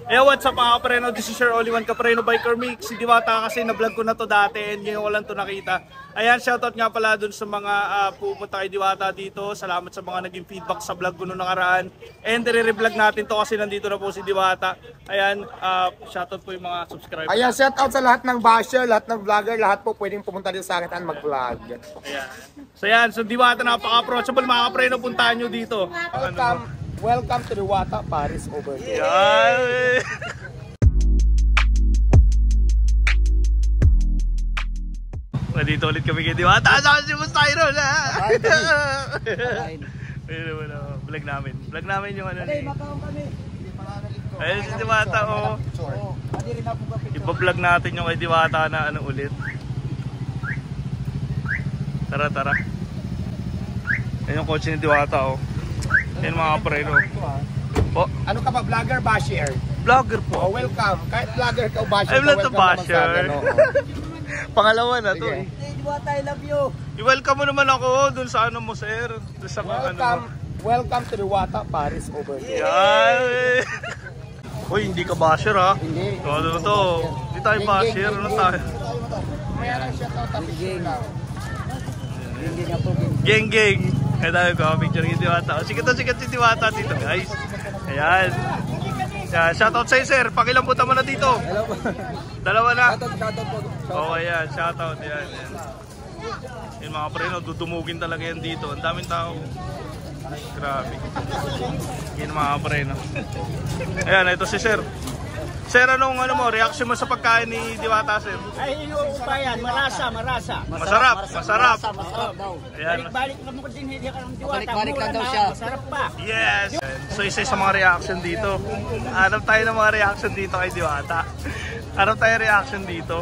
Hey, what's up mga kapreno? This is your only one kapreno biker mix. Si Diwata kasi na-vlog ko na to dati and ngayon ko lang to nakita. Ayan, shoutout nga pala dun sa mga pupunta kay Diwata dito. Salamat sa mga naging feedback sa vlog ko noong nakaraan. And re-vlog natin to kasi nandito na po si Diwata. Ayan, shoutout po yung mga subscribers. Ayan, shoutout sa lahat ng basher, lahat ng vlogger, lahat po pwedeng pumunta dito sa akin at mag-vlog. Ayan. So Diwata napaka-approachable mga kapreno, puntahan nyo dito. Welcome to Diwata Paris over there. Yan. Nandito ulit kami kay Diwata. Saan si Mustairo na? Vlog namin. Vlog namin yung ano ni... Ayun si Diwata, oh. Ipa-vlog natin yung kay Diwata na ano ulit. Tara. Ayun yung kotse ni Diwata, oh. Yan mga kapreno. Po. Ano ka ba, vlogger, basher? Vlogger po. Oh, welcome. Kahit vlogger ka o basher, I'm not a basher. Pangalawa na to. Hey, Diwata, I love you. I-welcome mo naman ako dun sa ano mo, sir. Dun sa Welcome to Diwata Paris over there. Yan. Uy, hindi ka basher ha? Hindi. Ano to? Hindi tayo basher. Ano tayo? Mayroon siya to, tapos lang. Geng. Kaya tayo ko, picture ni Diwata. Sikat si Diwata dito, guys. Ayan. Shoutout sa'yo, sir. Pakilamputan mo na dito. Dalawa na. Shoutout po. Okay, yan. Shoutout. Yan. Yung mga preno, dudumugin talaga yan dito. Ang daming tao. Grabe. Yan mga preno. Ayan, ito si sir. Sir, anong reaction mo sa pagkain ni Diwata, sir? Ay, iuupayan. Marasa. Masarap daw. Ayan. Balik na mo din, hindi ka ng Diwata. Balik lang daw siya. Masarap pa. Yes! So isa sa mga reaction dito. Hanap tayo ng mga reaction dito kay Diwata. Hanap tayo reaction dito.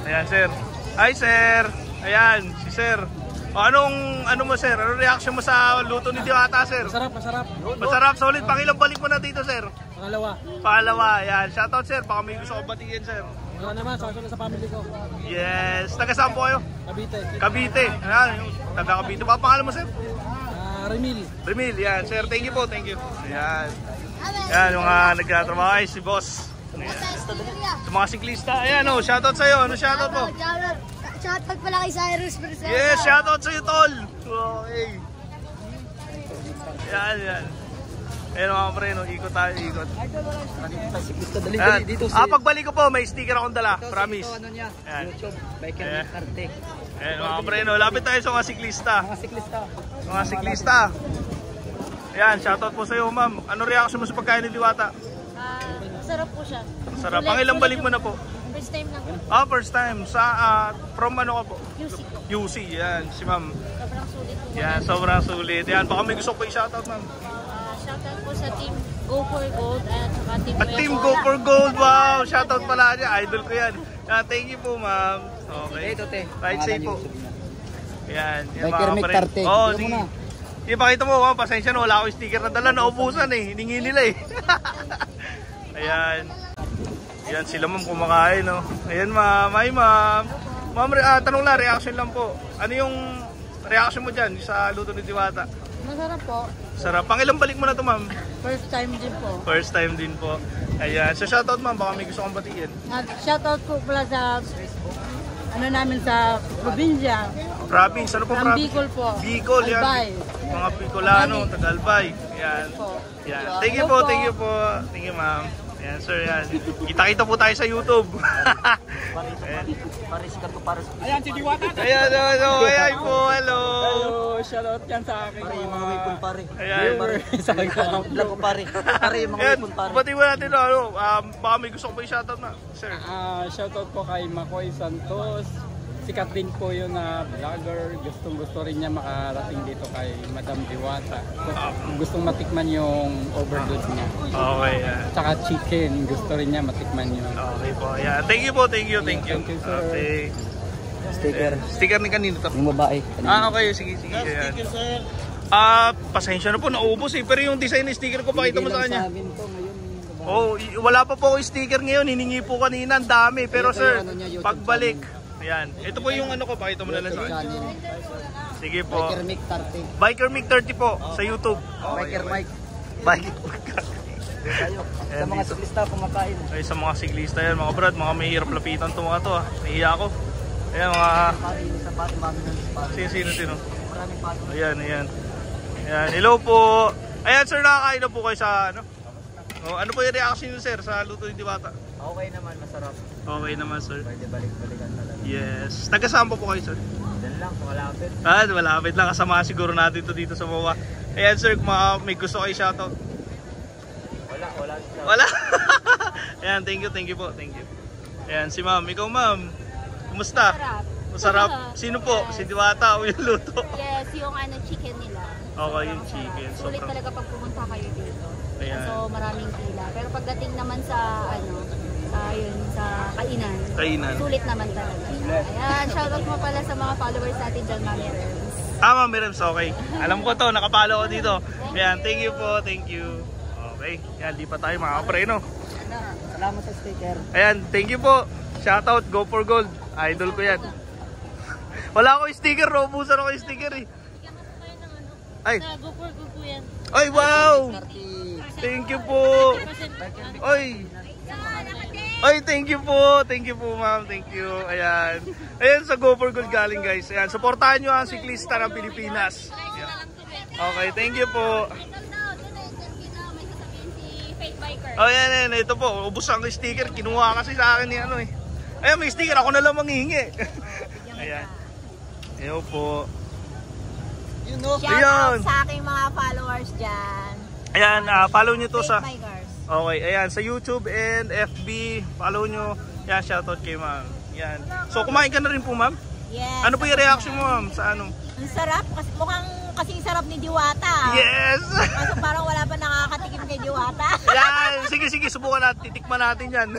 Ayan, sir. Hi, sir! Ayan, si sir. O, ano mo, sir? Anong reaction mo sa luto ni Diwata, sir? Masarap, solid. Pakilang balik mo na dito, sir. Pangalawa, ayan. Shoutout, sir. Baka may gusto ko batiin, sir. Wala naman, sasunod sa family ko. Yes. Taga saan po kayo? Cavite. Ayan, yung taga Cavite. Baka pangalan mo, sir? Remil, yan. Sir, thank you po, thank you. Ayan. Ayan, yung nagtatrabaho ay si boss. Ayan. Sa mga siklista. Ayan, shoutout sa'yo. Ano shoutout mo? Shoutout pala kay Cyrus Bercena. Yes, shoutout sa'yo, tol. Okay. Yan. Ayan mga preno, ikot tayo. Pagbalik ko po, may sticker akong dala. Promise. YouTube, Biker Mix. Ayan mga preno, lapit tayo sa mga siklista. Mga siklista. Ayan, shoutout po sa'yo, ma'am. Ano reaction mo sa pagkain ni Diwata? Sarap po siya. Sarap. Pangilang balik mo na po? First time lang po. First time. From ano ka po? UC. Yan, si ma'am. Sobrang sulit po. Yan, sobrang sulit. Yan, baka may gusto ko i-shoutout, ma'am. Shoutout po sa team Go for Gold at saka Team Go for Gold. Wow, shoutout pala niya. Idol ko yan. Thank you po, ma'am. Okay. Right safe po. Yan, Biker Mix. Oh, sige. Ipakita mo, pasensya na, wala akong sticker na dala. Naubusan eh. Hiningi nila eh. Ayan. Ayan sila ma'am kumakain, no? Ayan ma'am. Hi ma'am. Ma'am, tanong lang, reaction lang po. Ano yung reaction mo dyan sa luto ni Diwata? Masarap po. Sarap. Pangilang balik mo na to ma'am? First time din po. First time din po. Ayan. So shoutout ma'am, baka may gusto kong batiin. Shoutout po pala sa namin sa probinsya. Province? Ano po province? Bicol po. Bicol, yan. Albay. Mga Bicolano, Tagalbay. Ayan. Yan. Thank you po. Thank you ma'am. Ayan sir, yan. Kita-kita po tayo sa YouTube. Ayan, si Diwata. Ayan, ayan po, hello. Shoutout yan sa akin. Yung mga wipon pare. Ayan. Vlog ko pare. Pare yung mga wipon pare. Pati mo natin, baka may gusto ko pa i-shoutout na, sir. Shoutout po kay Makoy Santos. Sikat din po yun na vlogger. Gustong-gusto rin niya makarating dito kay Madam Diwata. Gustong matikman yung overdose niya. Okay, yan. Tsaka chicken. Gusto rin niya matikman yun. Okay po, yan. Thank you po, thank you. Thank you, sir. Okay. Sticker. Sticker ni kanino to? Yung babae. Okay, sige. Ayan. Pasensya na po, naubos eh. Pero yung design ng sticker ko, pakita mo sa kanya. Wala pa po ako sticker ngayon. Hiningi po kanina, ang dami. Pero sir, pagbalik. Ayan. Ito po yung ano ko, pakita mo na lang sa akin. Sige po. Biker Mix 30. Biker Mix 30 po sa YouTube. Biker Mike. Biker Tayo. Sa Ayan, mga dito. siklista kumakain. Ay, sa mga siglista yan, mga brad, mga may hirap lapitan to mga to ah. Nahiya ako. Ayan, mga... Kain sa pati, mami ng pati. Sino? Maraming pati. Ayan. Ayan, hello po. Ayan, sir, nakakain na po kayo sa ano? Oh, ano po yung reaction niyo, sir, sa luto ni Diwata? Okay naman, masarap. Okay naman, sir. Pwede balik-balikan na lang. Yes. Taga-saan po kayo, sir? Diyan lang, malapit. Malapit lang. Kasama siguro natin to dito sa MOA. Ayan, sir, kung may gusto kayo shoutout. Wala. Ayan, thank you po. Thank you. Ayan, si ma'am. Ikaw, ma'am. Kumusta? Masarap. Sino po? Si Diwata o yung luto? Yes, yung chicken nila. Okay, yung chicken. Sulit Sobrang... talaga pag pumunta kayo dito. Ayan. So maraming pila. Pero pagdating naman sa sa kainan. Sulit naman talaga. Ayan, shoutout mo pala sa mga followers natin dyan, Mami Rems. Mami Rems, okay. Alam ko to, nakapalo ko dito. Ayan, thank you po, thank you. Okay, yan, di pa tayo mga kapreno. Salamat sa sticker. Ayan, thank you po. Shoutout, Go for Gold. Idol ko yan. Wala ako sticker, naubusan ako yung sticker eh. Ay. Go for Gold po yan. Ay, wow! Thank you po. Ay, thank you po. Thank you po, ma'am. Thank you. Ayan. Ayan, sa Go for Gold galing, guys. Ayan, supportahan nyo ang siklista ng Pilipinas. Ayan. Okay, thank you po. Oh, yan. Ito po, ubos ang sticker. Kinuha kasi sa akin ni ano eh. Ayan, may sticker. Ako na lang manghihingi. Ayan. Ayan po. Shout out sa aking mga followers dyan. Ayan, follow nyo to sa... My girls. Okay, ayan, sa YouTube and FB, follow nyo. Yan, shoutout kay ma'am. Yan. So, kumain ka na rin po, ma'am? Yes. Ano po yung reaction mo, ma'am, sa ano? Ang sarap. Kasi, mukhang kasing sarap ni Diwata. Yes! Kaso parang wala pa nakakatikim kay Diwata. Yan! Sige, subukan natin. Titikman natin yan.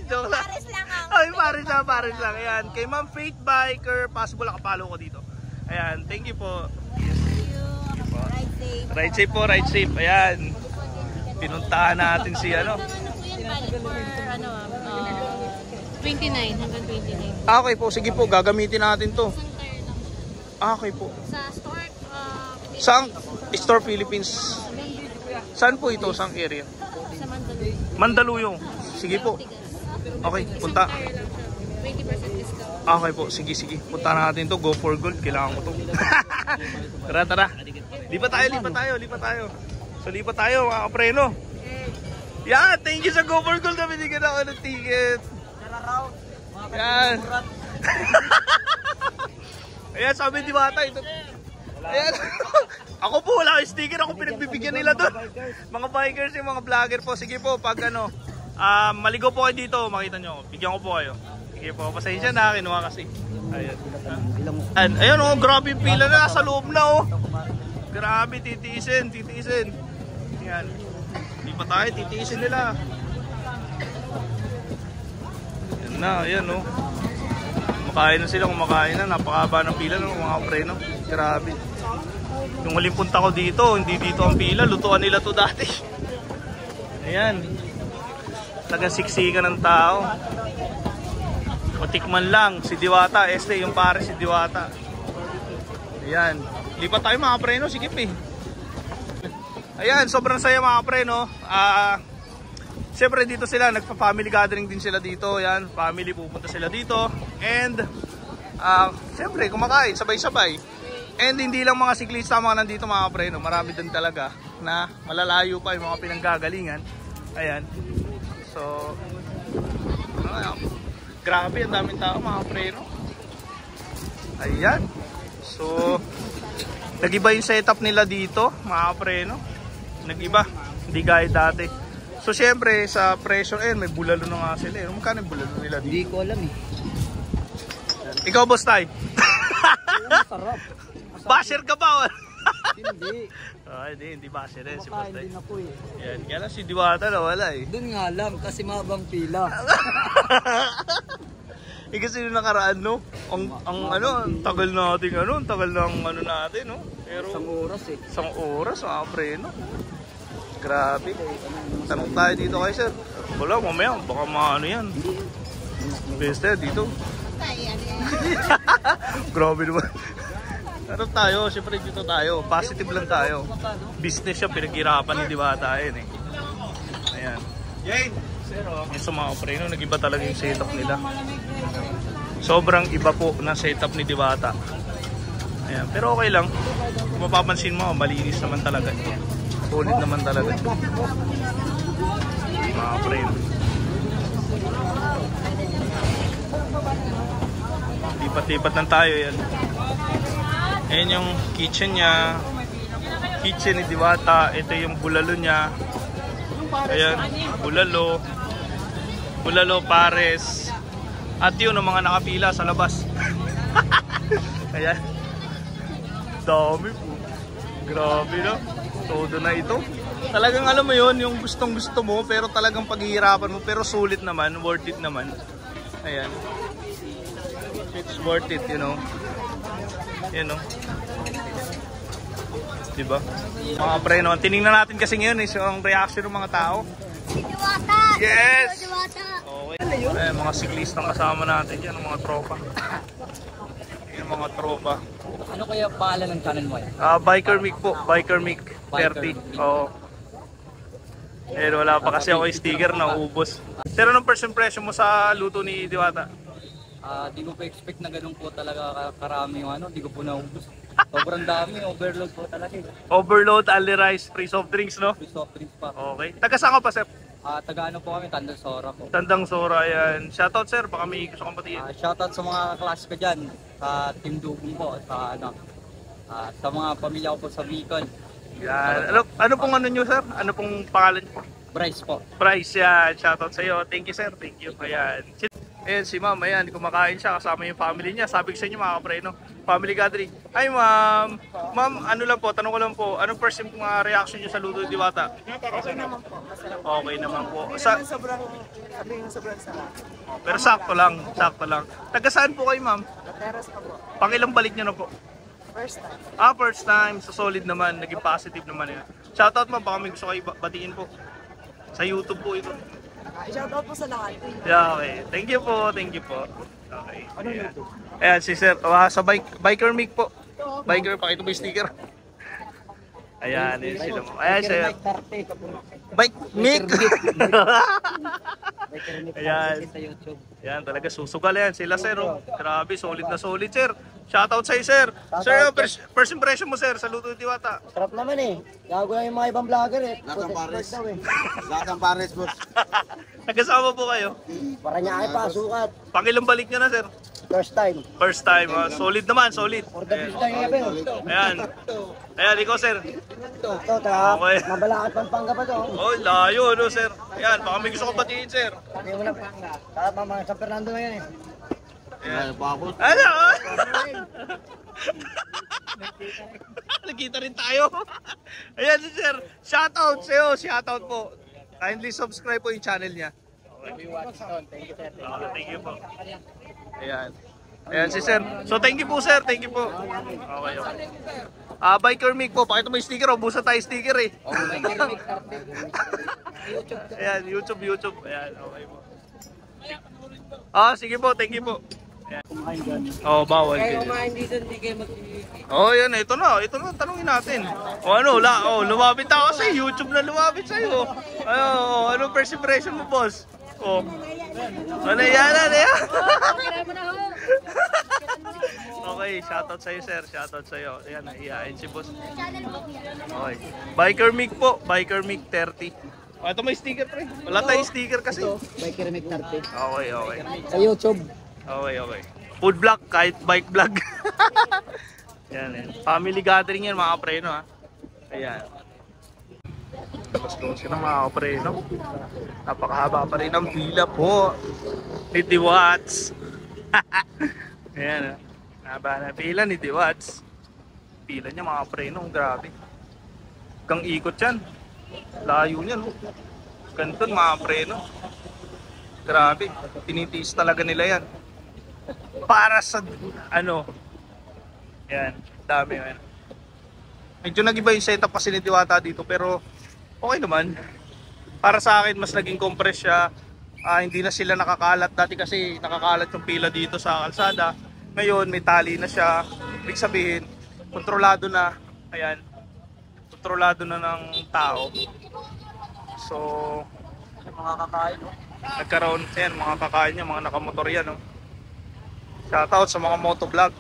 Joke lang. Pares lang ang... Ay, pares lang. Ayan, kay ma'am Faith Biker, possible nakapalo ko dito. Ayan, thank you po. Ride safe. Ride safe. Ayan. Pinuntahan natin si ano. 29 hanggang 29. Okay po, sige po, gagamitin natin to. Isang tire lang. Okay po. Sa store, Saan? Store Philippines. Saan po ito? Saan area? sa Mandaluyong. Mandaluyong. Sige po. Okay, punta. Isang tire lang siya. 20% discount. Okay po, sige. Punta natin to. Go for Gold. Kailangan ko to. Tara. Lipat tayo. So, lipat tayo mga kapreno. Yan, thank you sa Go for Gold na binigyan ako ng ticket. Yan. Ayan, sabi ni Diwata. Ito. Ayan. Ako po, wala akong sticker. Ako pinagbibigyan nila doon. Mga bikers, yung mga vlogger po. Sige po, pag maligo po kayo dito, makita nyo. Bigyan ko po kayo. Sige po, pasensya na. Kinuha kasi. Ayan. Ayan, oh, grabe yung pila na. Nasa loob na, oh. Grabe, titiisin. Yan. Hindi pa tayo, titiisin nila. Yan na, ayan, oh. Kumakain na sila, napakaba ng pila ng mga preno. Grabe. Yung huling punta ko dito, hindi dito ang pila, lutuan nila to dati. Ayan. Taga-siksikan ng tao. Matikman lang si Diwata, yung pare si Diwata. Ayan. Lipat tayo mga preno, sikip eh. Ayan, sobrang saya mga preno. Siyempre dito sila, nagpa-family gathering din sila dito. Ayan, family pupunta sila dito. And siyempre kumakain, sabay-sabay. And hindi lang mga siklista mga nandito mga preno. Marami din talaga na malalayo pa yung mga pinanggagalingan. Ayan. So, grabe, ang daming tao mga preno. Ayan. So, nag-iba yung setup nila dito mga preno. Nag-iba, hindi gaya dati. So syempre sa presyo, may bulalo na nga sila. Magkano yung bulalo nila dito? Hindi ko alam eh. Ikaw, boss tay? Masarap. Basher ka ba? Hindi. Hindi basher si boss tay. Kumakain din ako eh. Yan, kaya lang si Diwata na wala eh. Doon nga lang kasi mabang pila. Kasi yung nakaraan, no? Ang tagal natin, ang tagal ng natin, no? Pero Isang oras eh. Isang oras, mga preno. Grabe. Tanong tayo dito kay sir. Wala, mamaya, baka maano yan. Beste, dito. Grabe naman. Ano tayo, siyempre dito tayo. Positive lang tayo. Business siya, pinaghirapan ni Diwata yun eh. Ayan. Yung sa mga preno, nag-iba talaga yung setup nila. Sobrang iba po ng setup ni Diwata. Ayan. Pero okay lang. Kung mapapansin mo, malinis naman talaga. Solid naman talaga. Mga preno. Lipat-lipat lang tayo yan. Ayan yung kitchen niya. Kitchen ni Diwata. Ito yung bulalo niya. Ayan, bulalo. Bulalo, pares. At yun ang mga nakapila sa labas. Ayan. Dami po. Grabe no. Todo na ito. Talagang alam mo yun, yung gustong gusto mo pero talagang paghihirapan mo pero sulit naman, worth it naman. Ayan. It's worth it, you know. You know. Diba? Mga pre, no? Tinignan natin kasi ngayon yung reaction ng mga tao. Diwata! Yes! Diwata! Okay. Ayan, mga siklistang kasama natin yan, mga tropa. Yung mga tropa. Ano kaya pangalan ng channel mo yan? Biker Mic po, Biker Mic 30. Oo. Eh, wala pa kasi ako yung sticker na ubos. Pero anong first impression mo sa luto ni Diwata? Di ko pa expect na ganun po talaga karami yung ano, di ko po naubos. Sobrang dami, overload po talaga eh. Overload, only rice, free soft drinks, no? Free soft drinks pa. Okay. Taga saan ka pa, sir? Taga ano po kami, Tandang Sora po. Tandang Sora, yan. Shoutout, sir. Baka may gusto kang batiin. Shoutout sa mga klase ko dyan, sa Team Dugong po, sa ano, sa mga pamilya ko po sa Bicol. Yan. Ano pong ano nyo, sir? Ano pong pangalan nyo? Bryce po. Bryce, yan. Shoutout sa iyo. Thank you, sir. Thank you. Ayan. Ayan, si ma'am. Ayan, kumakain siya kasama yung family niya. Sabi ko sa inyo, mga kapreno. Family gathering. Ay, ma'am. Ma'am, ano lang po, tanong ko lang po. Anong first reaction niyo sa luto ni Diwata? Okay naman po. Okay naman po. Sobrang sarap. Pero sakto lang. Sakto lang. Taga saan po kayo, ma'am? Teras pa po. Pangilang balik niyo na po? First time. First time. So, solid naman. Naging positive naman yan. Shoutout, ma'am. Baka may gusto kayo batiin po. Sa YouTube po ito. Shoutout po sa lahat. Yeah, okay. Thank you po. Thank you po. Okay. Ayan. Ayan si sir. Sa Biker Mic po. Biker, pakita mo yung sticker. Ayan, yun sila mo. Ayan sir. Bike Mic. Ayan. Ayan, talaga susugal yan sila sir. Oh. Grabe, solid na solid sir. Shoutout sa'yo sir. Sir, first impression mo sir sa luto ni Diwata. Sarap naman eh. Gago lang yung mga ibang vlogger eh. Lahat ng pares. Lahat ng pares, boss. Nagkasama po kayo. Para niya ay pasukat. Pangilang balik nyo na sir. First time. First time. Solid naman, solid. Ayan. Ayan. Ayan, ikaw sir. Ito, Okay. Mabalakat Pampanga pa to. Oh, layo no sir. Ayan, baka may gusto ko batiin sir. Hindi mo na Pampanga. Tama, San Fernando na yan eh. Ayan. Ano? Nakita rin tayo. Ayan si sir. Shoutout sa'yo. Shoutout po. Kindly subscribe po yung channel niya. Thank you, sir. Thank you po. Ayan. Ayan si sir. So thank you po sir. Thank you po. Okay, okay. Biker Mic po. Pakita mo yung sticker. Ubusan tayo sticker eh. Ayan, YouTube. Ayan, okay po. Sige po. Thank you po. Ayan. Bawal. Kayo kumain dito, hindi kayo Yan. Ito na. Tanungin natin. Lumapit ako kasi YouTube na lumapit sa'yo. Ano first impression mo, boss? Ano yan? Okay, shoutout sa'yo, sir. Shoutout sa'yo. Ayan, naiyain si boss. Okay. Biker Mic po. Biker Mic 30. Ito may sticker, pre. Wala tayong sticker kasi. Biker Mic 30. Okay. Sa YouTube. Okay. Food vlog, kahit bike vlog. Yan. Family gathering yan, mga kapreno, ha. Ayan. Tapos doon sila, mga kapreno. Napakahaba pa rin ang pila po. 50 watts. Ayan, ha. Haba na pila ni Diwats. Pila niya, mga kapreno. Grabe. Hanggang ikot yan. Layo niyan, oh. Ganito, mga kapreno. Grabe. Tinitiis talaga nila yan. Para sa yan, dami yan. Medyo nag-iba yung setup kasi ni Diwata dito pero okay naman. Para sa akin mas naging compress siya. Hindi na sila nakakalat. Dati kasi nakakalat yung pila dito sa kalsada. Ngayon may tali na siya. Ibig sabihin, kontrolado na. Ayan. Kontrolado na ng tao. So, Yung mga kakain, no? Nagkaroon yan, mga kakain niya, mga nakamotor yan. No? Shoutout sa mga motovlog.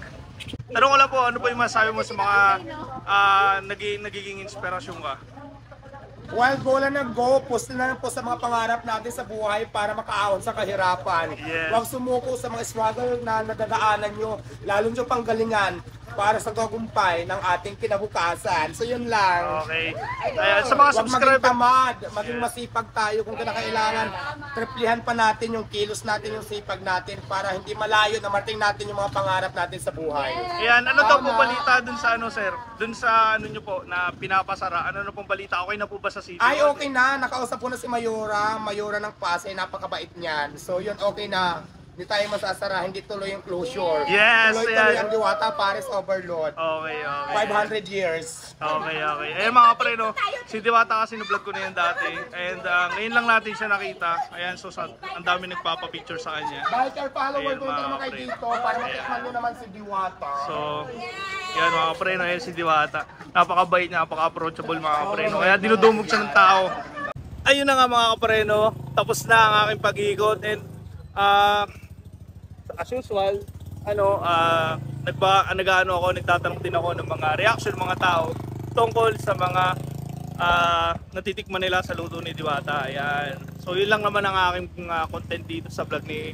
Tanong ko lang po, ano po yung masasabi mo sa mga nagiging inspirasyon ka? Well, go lang ng go. Post na lang po sa mga pangarap natin sa buhay para makaahon sa kahirapan. Yes. Huwag sumuko sa mga struggle na nadadaanan nyo, lalo nyo panggalingan para sa tagumpay ng ating kinabukasan. So yun lang. Okay. Ayan, sa mga Huwag maging subscriber, tamad, maging masipag tayo kung kailangan. Triplihan pa natin yung kilos natin, yung sipag natin para hindi malayo na marating natin yung mga pangarap natin sa buhay. ayan, ano daw po balita dun sa ano sir? Dun sa ano nyo po na pinapasara, ano na pong balita? Okay na po ba sa city? Ay, okay na. Nakausap ko na si Mayora. Mayora ng Pasay. Napakabait niyan. So, yun, okay na. Hindi tayo masasara. Hindi tuloy yung closure. Yes, Tuloy-tuloy yes. ang Diwata Paris Overload. Okay, okay. 500 years. Okay, okay. Eh mga pre, no, si Diwata kasi na-vlog ko na yan dati. And ngayon lang natin siya nakita. Ayan, so ang dami nagpapapicture sa kanya. Biker follower Ayun, ko mga naman kayo pre. dito para matikman nyo naman si Diwata. So, yan mga pre, no, yan si Diwata. Napakabait niya, napaka-approachable mga pre, no. Kaya dinudumog siya ng tao. Ayun na nga mga kapre, no. Tapos na ang aking pag-iikot. And as usual, nagtatanong din ako ng mga reaction ng mga tao tungkol sa mga natitikman nila sa luto ni Diwata. Ayan. So yun lang naman ang aking content dito sa vlog ni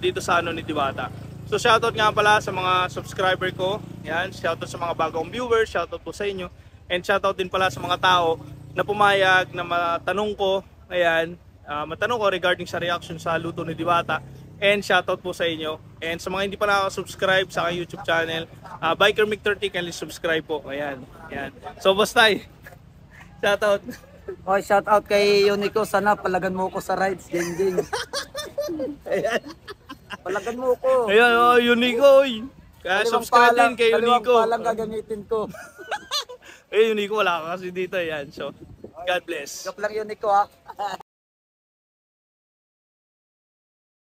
dito sa ni Diwata. So shoutout nga pala sa mga subscriber ko. Ayan, shoutout sa mga bagong viewers, shoutout po sa inyo. And shoutout din pala sa mga tao na pumayag na matanong ko. Ayan, matanong ko regarding sa reaction sa luto ni Diwata. And shoutout po sa inyo. And sa mga hindi pa nakaka-subscribe sa aking YouTube channel, Biker Mick 30, kindly subscribe po. Ayan, ayan. So bastay, shoutout. Okay, shout out kay Unico. Sana palagan mo ko sa rides, Jing. Ayan, Palagan mo ko. ayan, Unico. Kaya subscribe din kay Unico. Palang gagamitin ko. Eh, Unico, wala ka kasi dito. Ayan, so God bless. Joke lang Unico ha.